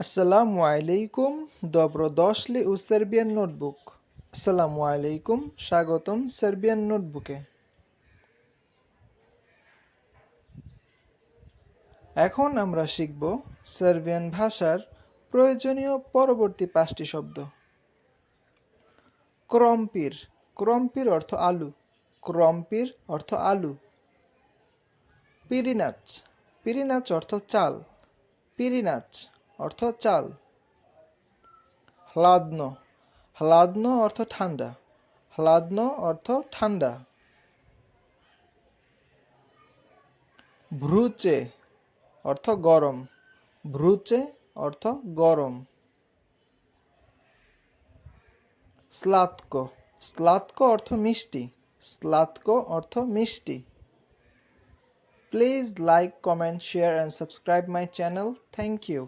Assalamu alaikum, dobrodošli u Serbian Notebook. আসসালামু আলাইকুম, স্বাগতম সার্বিয়ান নোটবুকে। এখন আমরা শিখব সার্বিয়ান ভাষার প্রয়োজনীয় পরবর্তী 5টি শব্দ। ক্রম্পির, ক্রম্পির অর্থ আলু, ক্রম্পির অর্থ আলু। পিরিনাচ, পিরিনাচ অর্থ চাল, পিরিনাচ অর্থ চাল। হ্লাদনো, হ্লাদনো অর্থ ঠান্ডা, হ্লাদনো অর্থ ঠান্ডা। ভ্রুচে অর্থ গরম, ভ্রুচে অর্থ গরম। স্লাতকো, স্লাতকো অর্থ মিষ্টি, স্লাতকো অর্থ মিষ্টি। Please like, comment, share and subscribe my channel. Thank you.